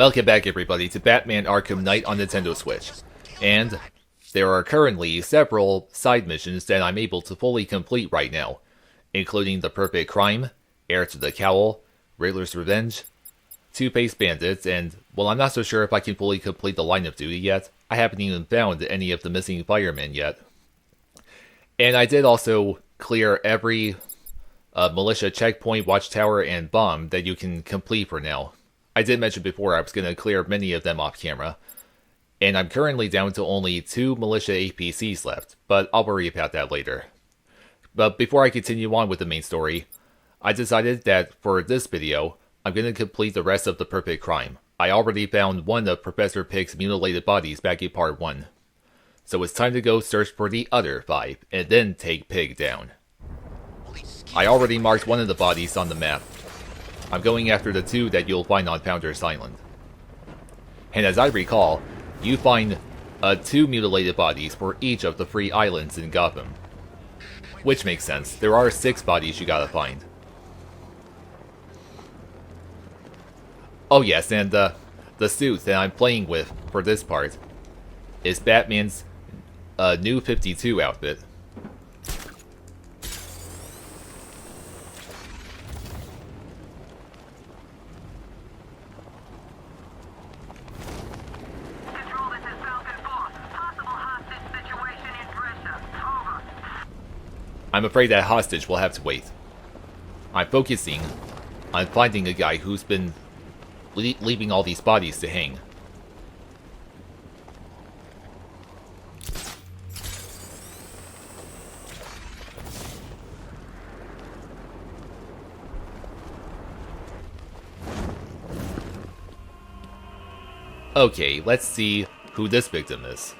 Welcome back everybody to Batman Arkham Knight on Nintendo Switch. And there are currently several side missions that I'm able to fully complete right now, including The Perfect Crime, Heir to the Cowl, Riddler's Revenge, Two-Faced Bandits, and well, I'm not so sure if I can fully complete the Line of Duty yet. I haven't even found any of the missing firemen yet. And I did also clear every militia checkpoint, watchtower, and bomb that you can complete for now. I did mention before I was going to clear many of them off camera, and I'm currently down to only 2 militia APCs left, but I'll worry about that later. But before I continue on with the main story, I decided that for this video, I'm going to complete the rest of The Perfect Crime. I already found one of Professor Pyg's mutilated bodies back in part 1. So it's time to go search for the other 5, and then take Pyg down. I already marked one of the bodies on the map. I'm going after the 2 that you'll find on Founders Island. And as I recall, you find 2 mutilated bodies for each of the 3 islands in Gotham. Which makes sense, there are 6 bodies you gotta find. Oh yes, and the suit that I'm playing with for this part is Batman's new 52 outfit. I'm afraid that hostage will have to wait. I'm focusing on finding a guy who's been leaving all these bodies to hang. Okay, let's see who this victim is.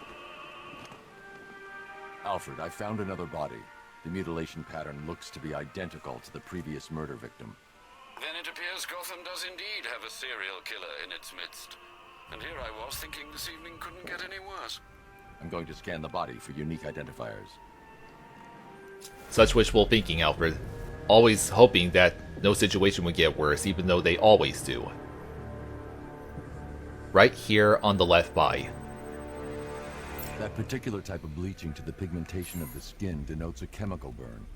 Alfred, I found another body. The mutilation pattern looks to be identical to the previous murder victim. Then it appears Gotham does indeed have a serial killer in its midst. And here I was thinking this evening couldn't get any worse. I'm going to scan the body for unique identifiers. Such wishful thinking, Alfred. Always hoping that no situation would get worse, even though they always do. Right here on the left by. That particular type of bleaching to the pigmentation of the skin denotes a chemical burn,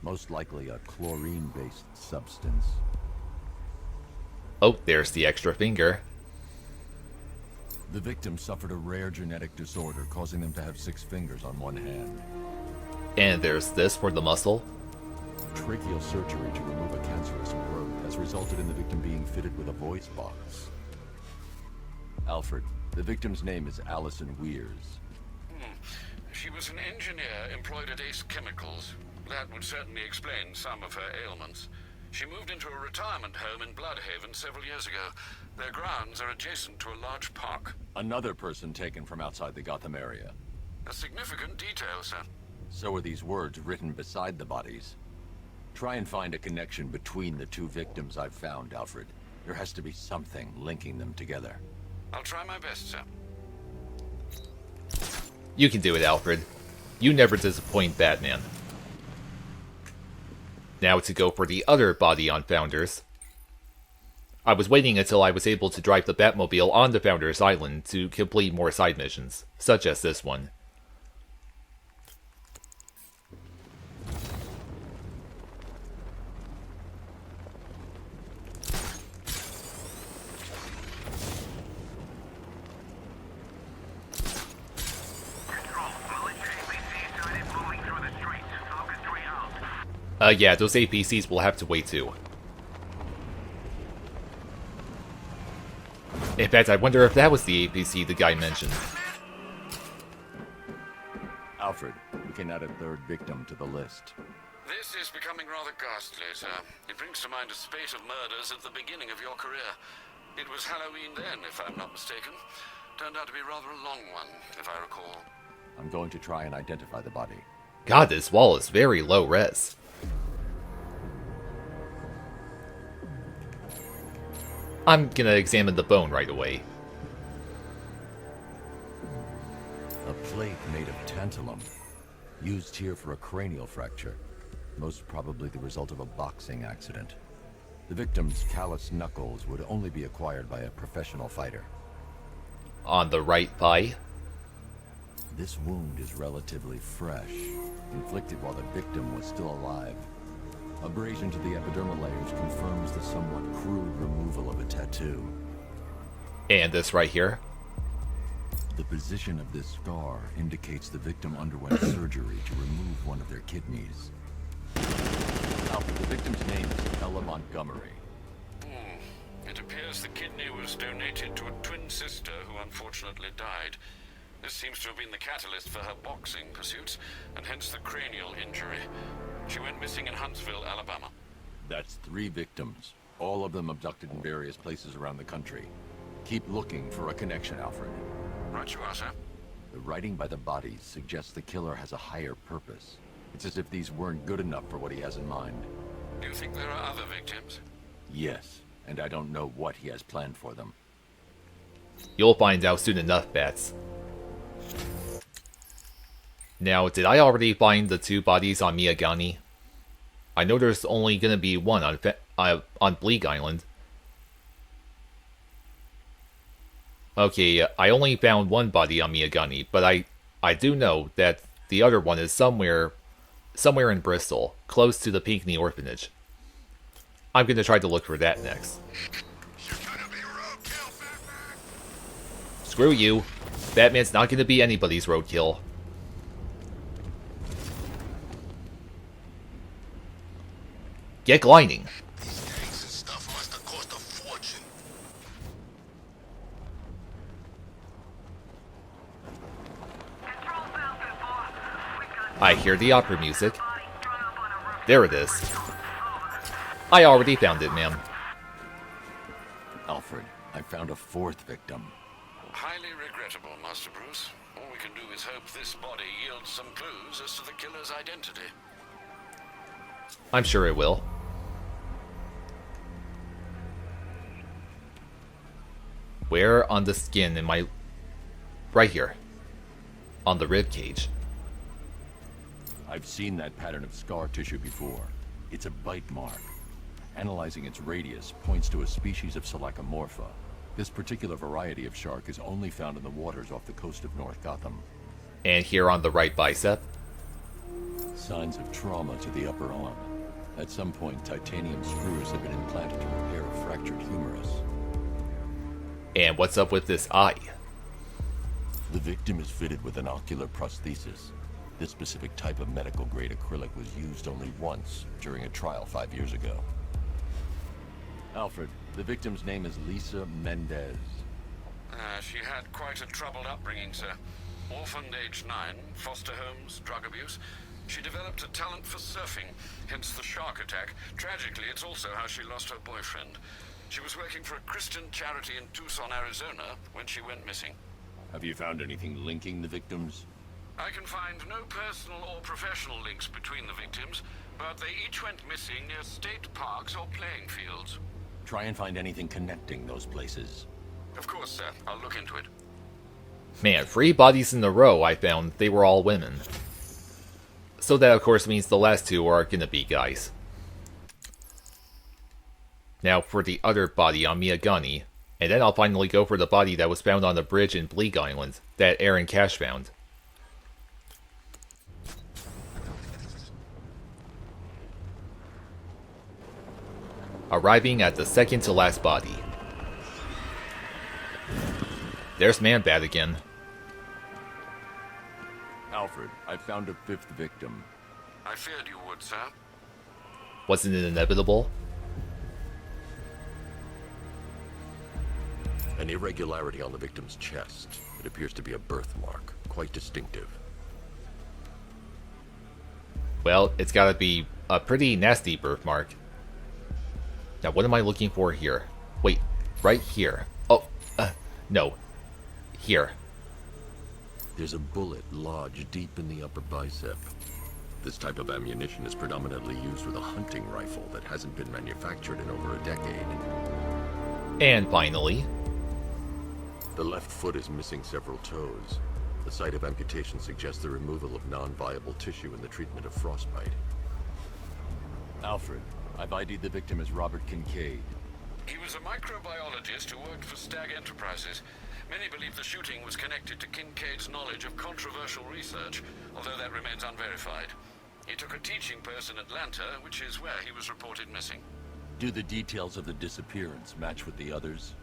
most likely a chlorine-based substance. Oh, there's the extra finger. The victim suffered a rare genetic disorder, causing them to have 6 fingers on one hand. And there's this for the muscle. Tracheal surgery to remove a cancerous growth has resulted in the victim being fitted with a voice box. Alfred, the victim's name is Allison Weers. She was an engineer employed at Ace Chemicals. That would certainly explain some of her ailments. She moved into a retirement home in Bloodhaven several years ago. Their grounds are adjacent to a large park. Another person taken from outside the Gotham area. A significant detail, sir. So are these words written beside the bodies. Try and find a connection between the 2 victims I've found, Alfred. There has to be something linking them together. I'll try my best, sir. You can do it, Alfred. You never disappoint Batman. Now to go for the other body on Founders. I was waiting until I was able to drive the Batmobile on the Founders Island to complete more side missions, such as this one. Yeah, those APCs will have to wait too. In fact, I wonder if that was the APC the guy mentioned. Alfred, we can add a 3rd victim to the list. This is becoming rather ghastly, sir. It brings to mind a spate of murders at the beginning of your career. It was Halloween then, if I'm not mistaken. Turned out to be rather a long one, if I recall. I'm going to try and identify the body. God, this wall is very low res. I'm gonna examine the bone right away. A plate made of tantalum, used here for a cranial fracture, most probably the result of a boxing accident. The victim's callous knuckles would only be acquired by a professional fighter. On the right thigh. This wound is relatively fresh, inflicted while the victim was still alive. Abrasion to the epidermal layers confirms the somewhat crude removal of a tattoo. And this right here. The position of this scar indicates the victim underwent surgery to remove one of their kidneys. Alfred, the victim's name is Ella Montgomery. It appears the kidney was donated to a twin sister who unfortunately died. This seems to have been the catalyst for her boxing pursuits, and hence the cranial injury. She went missing in Huntsville, Alabama. That's 3 victims, all of them abducted in various places around the country. Keep looking for a connection, Alfred. Right you are, sir. The writing by the bodies suggests the killer has a higher purpose. It's as if these weren't good enough for what he has in mind. Do you think there are other victims? Yes, and I don't know what he has planned for them. You'll find out soon enough, Bats. Now, did I already find the 2 bodies on Miyagani? I know there's only gonna be one on Bleak Island. Okay, I only found 1 body on Miyagani, but I do know that the other one is somewhere in Bristol, close to the Pinckney Orphanage. I'm gonna try to look for that next. Screw you. Batman's not gonna be anybody's roadkill. Get gliding. I hear the opera music. There it is. I already found it, ma'am. Alfred, I found a 4th victim. Highly regrettable, Master Bruce. All we can do is hope this body yields some clues as to the killer's identity. I'm sure it will. Where on the skin am I? Right here. On the rib cage. I've seen that pattern of scar tissue before. It's a bite mark. Analyzing its radius points to a species of Selachomorpha. This particular variety of shark is only found in the waters off the coast of North Gotham. And here on the right bicep. Signs of trauma to the upper arm. At some point, titanium screws have been implanted to repair a fractured humerus. And what's up with this eye? The victim is fitted with an ocular prosthesis. This specific type of medical-grade acrylic was used only once during a trial 5 years ago. Alfred, the victim's name is Lisa Mendez. She had quite a troubled upbringing, sir. Orphaned aged 9, foster homes, drug abuse. She developed a talent for surfing, hence the shark attack. Tragically, it's also how she lost her boyfriend. She was working for a Christian charity in Tucson, Arizona, when she went missing. Have you found anything linking the victims? I can find no personal or professional links between the victims, but they each went missing near state parks or playing fields. Try and find anything connecting those places. Of course, sir. I'll look into it. Man, 3 bodies in a row I found. They were all women. So that of course means the last 2 are gonna be guys. Now for the other body on Miyagani, and then I'll finally go for the body that was found on the bridge in Bleak Island, that Aaron Cash found. Arriving at the second to last body. There's Man-Bat again. Alfred, I found a 5th victim. I feared you would, sir. Wasn't it inevitable? An irregularity on the victim's chest. It appears to be a birthmark, quite distinctive. Well, it's gotta be a pretty nasty birthmark. Now, what am I looking for here? Wait, right here. Oh, no. Here. There's a bullet lodged deep in the upper bicep. This type of ammunition is predominantly used with a hunting rifle that hasn't been manufactured in over a decade. And finally, the left foot is missing several toes. The site of amputation suggests the removal of non-viable tissue in the treatment of frostbite. Alfred, I've ID'd the victim as Robert Kincaid. He was a microbiologist who worked for Stag Enterprises. Many believe the shooting was connected to Kincaid's knowledge of controversial research, although that remains unverified. He took a teaching post in Atlanta, which is where he was reported missing. Do the details of the disappearance match with the others?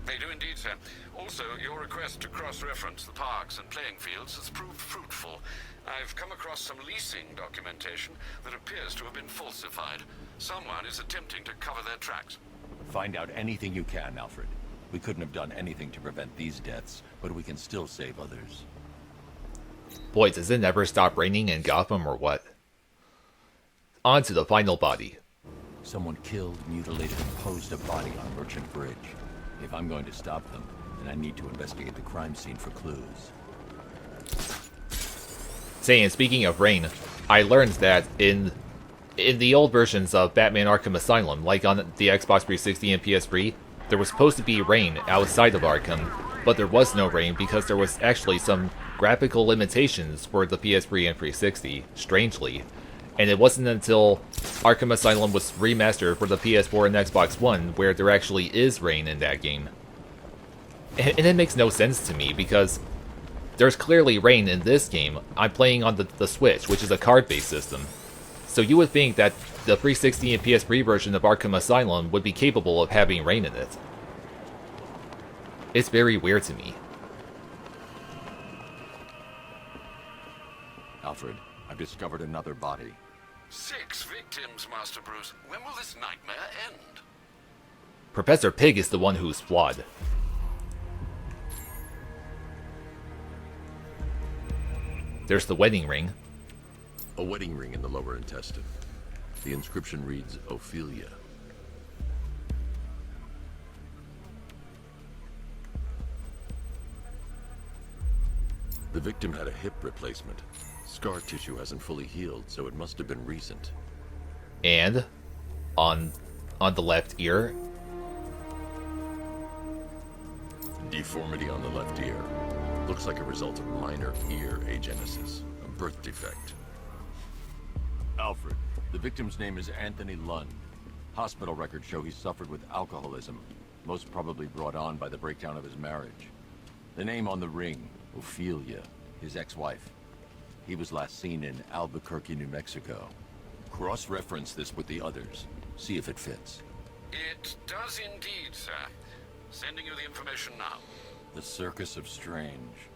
They do indeed, sir. Also, your request to cross-reference the parks and playing fields has proved fruitful. I've come across some leasing documentation that appears to have been falsified. Someone is attempting to cover their tracks. Find out anything you can, Alfred. We couldn't have done anything to prevent these deaths, but we can still save others. Boy, does it never stop raining in Gotham or what? On to the final body. Someone killed, mutilated, and posed a body on Merchant Bridge. If I'm going to stop them, then I need to investigate the crime scene for clues. Saying, speaking of rain, I learned that in the old versions of Batman Arkham Asylum, like on the Xbox 360 and PS3, there was supposed to be rain outside of Arkham, but there was no rain because there was actually some graphical limitations for the PS3 and 360, strangely. And it wasn't until Arkham Asylum was remastered for the PS4 and Xbox One where there actually is rain in that game. And it makes no sense to me because there's clearly rain in this game. I'm playing on the Switch, which is a card-based system. So you would think that the 360 and PS3 version of Arkham Asylum would be capable of having rain in it. It's very weird to me. Alfred, I've discovered another body. 6 victims, Master Bruce. When will this nightmare end? Professor Pyg is the one who's flawed. There's the wedding ring. A wedding ring in the lower intestine. The inscription reads, Ophelia. The victim had a hip replacement. Scar tissue hasn't fully healed, so it must have been recent. And on the left ear, Deformity on the left ear. Looks like a result of minor ear agenesis, a birth defect. Alfred, the victim's name is Anthony Lund. Hospital records show he suffered with alcoholism, most probably brought on by the breakdown of his marriage. The name on the ring, Ophelia, his ex-wife. He was last seen in Albuquerque, New Mexico. Cross-reference this with the others. See if it fits. It does indeed, sir. Sending you the information now. The Circus of Strange.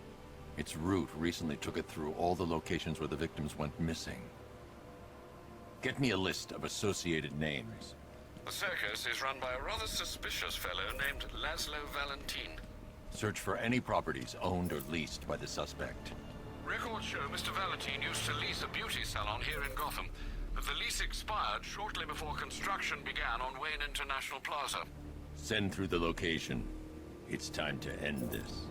Its route recently took it through all the locations where the victims went missing. Get me a list of associated names. The circus is run by a rather suspicious fellow named Laszlo Valentin. Search for any properties owned or leased by the suspect. Records show Mr. Valentin used to lease a beauty salon here in Gotham, but the lease expired shortly before construction began on Wayne International Plaza. Send through the location. It's time to end this.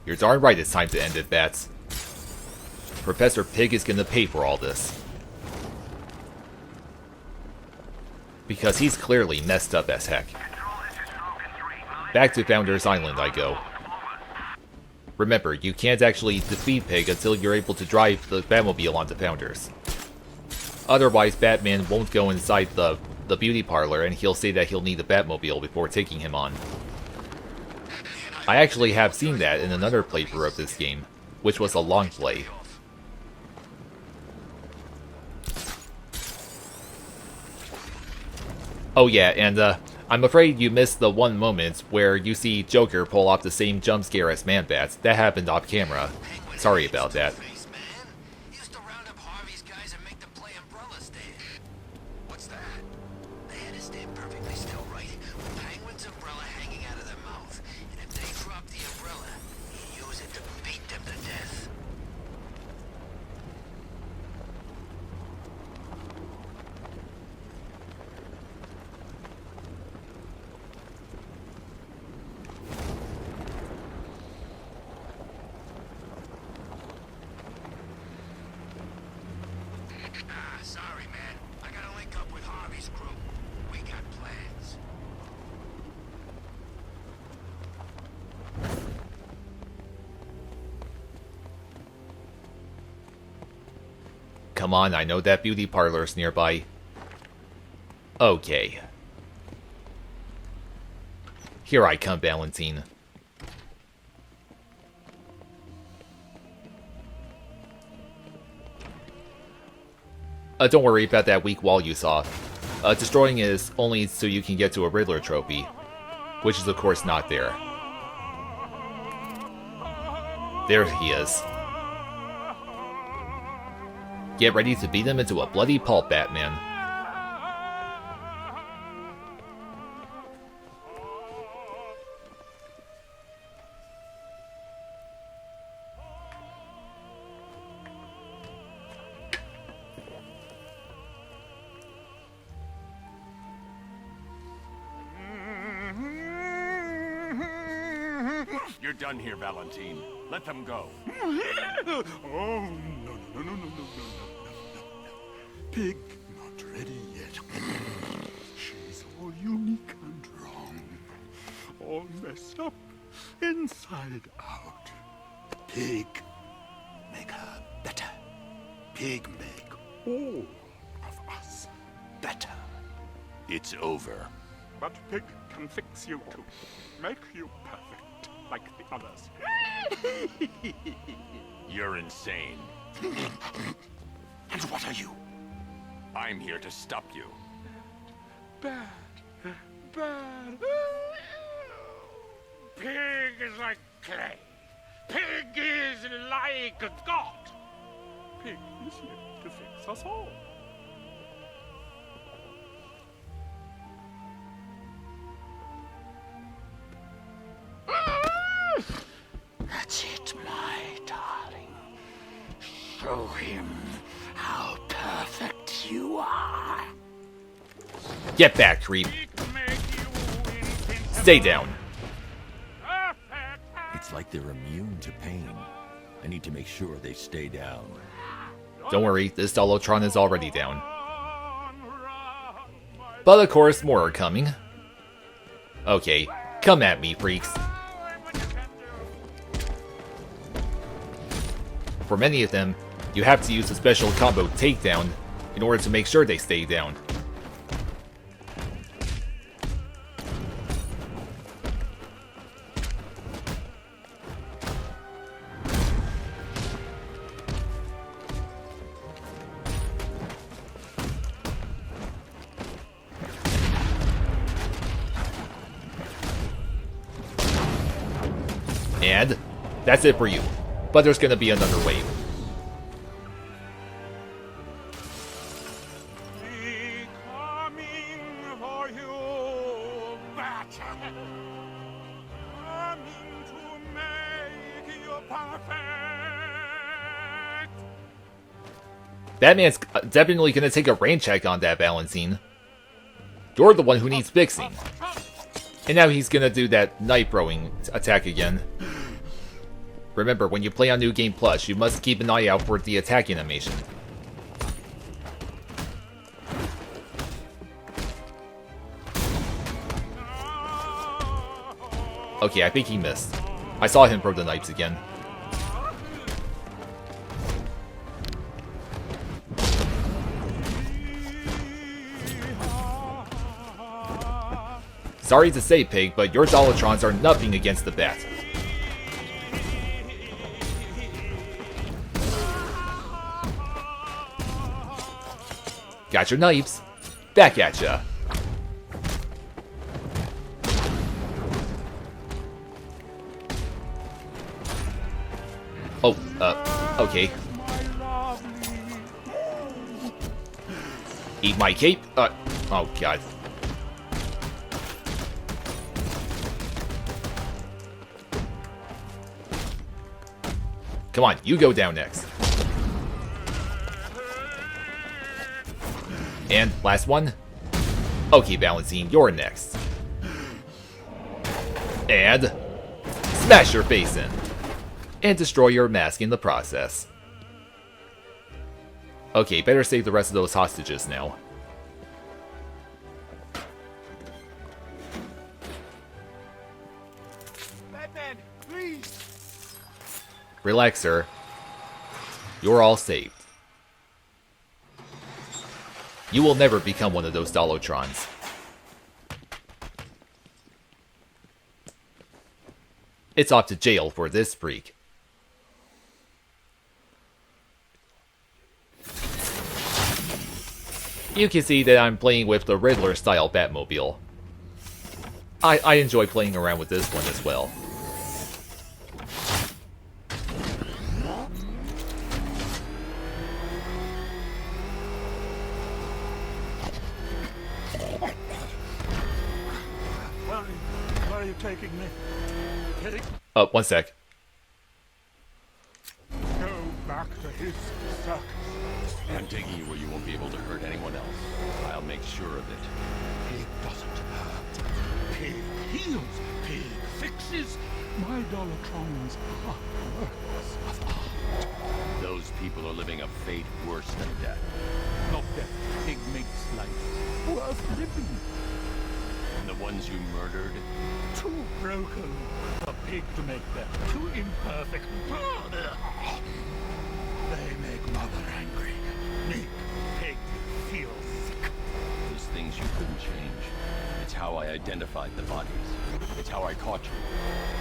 you're darn right it's time to end it, Bats. Professor Pyg is gonna pay for all this. Because he's clearly messed up as heck. Back to Founders Island I go. Remember, you can't actually defeat Pyg until you're able to drive the Batmobile onto Founders. Otherwise, Batman won't go inside the beauty parlor and he'll say that he'll need the Batmobile before taking him on. I actually have seen that in another playthrough of this game, which was a long play. Oh yeah, and I'm afraid you missed the one moment where you see Joker pull off the same jump scare as Man-Bat. That happened off camera. Sorry about that. Come on, I know that beauty parlor's nearby. Okay. Here I come, Valentine. Don't worry about that weak wall you saw. Destroying it is only so you can get to a Riddler trophy, which is of course not there. There he is. Get ready to beat him into a bloody pulp, Batman. You're done here, Valentine. Let them go. Oh, no. Pig, not ready yet. She's all unique and wrong. All messed up, inside out. Pig, make her better. Pig, make all of us better. It's over. But Pig can fix you too. Make you perfect, like the others. You're insane. And what are you? I'm here to stop you. Bad. Pig is like clay. Pig is like a god. Pig is here to fix us all. That's it, my darling. Show him how perfect you are. Get back, creep. Stay down. It's like they're immune to pain. I need to make sure they stay down. Don't worry, this Dolotron is already down. But of course, more are coming. Okay, come at me, freaks. For many of them, you have to use a special combo takedown in order to make sure they stay down. And that's it for you. But there's gonna be another wave. Batman's definitely gonna take a rain check on that, Valentine. You're the one who needs fixing. And now he's gonna do that knife throwing attack again. Remember, when you play on New Game Plus, you must keep an eye out for the attack animation. Okay, I think he missed. I saw him throw the knives again. Sorry to say, Pig, but your Dolotrons are nothing against the Bat. Got your knives. Back at ya. Oh, okay. Eat my cape? Oh god. Come on, you go down next. And last one. Okay, Valentine, you're next. And smash your face in. And destroy your mask in the process. Okay, better save the rest of those hostages now. Batman, please. Relax, sir. You're all saved. You will never become one of those Dolotrons. It's off to jail for this freak. You can see that I'm playing with the Riddler-style Batmobile. I enjoy playing around with this one as well. Where are you taking me? One sec. Go back to his circus. I'm taking you where you won't be able to hurt anyone else. I'll make sure of it. Pig doesn't hurt. Pig heals. Pig fixes. My Dolotrons are works of art. Those people are living a fate worse than death. Not death. Pig makes life worth living. And the ones you murdered? Too broken for Pig to make them. Too imperfect. They make Mother angry. Make Pig feel sick. There's things you couldn't change. It's how I identified the bodies. It's how I caught you.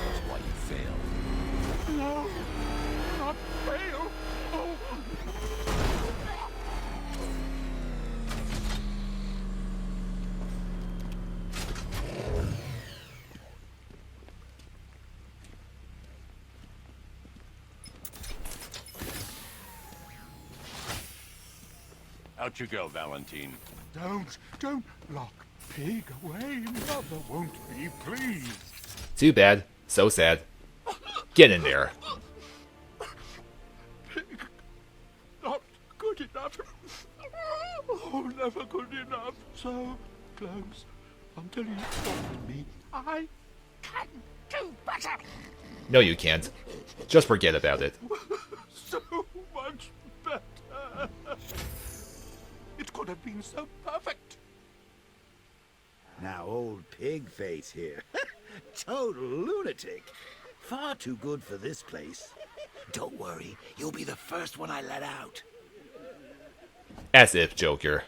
That's why you failed. No, not fail. Oh. Out you go, Valentine. Don't lock Pig away. Mother won't be pleased. Too bad. So sad. Get in there. Pig, not good enough. Oh, never good enough. So close until you told me I can do better. No, you can't. Just forget about it. So much better. It could have been so perfect. Now old pig face here. Total lunatic. Far too good for this place. Don't worry, you'll be the first one I let out. As if, Joker.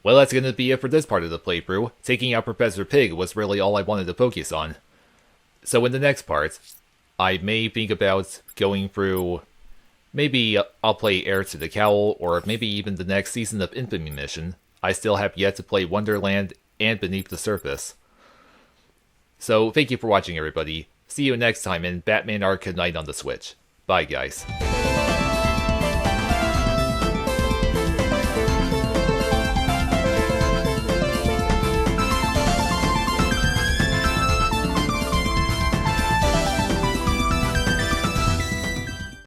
Well, that's gonna be it for this part of the playthrough. Taking out Professor Pyg was really all I wanted to focus on. So in the next part, I may think about going through... Maybe I'll play Heir to the Cowl, or maybe even the next season of Infamy Mission. I still have yet to play Wonderland and Beneath the Surface. So thank you for watching, everybody. See you next time in Batman Arkham Knight on the Switch. Bye, guys.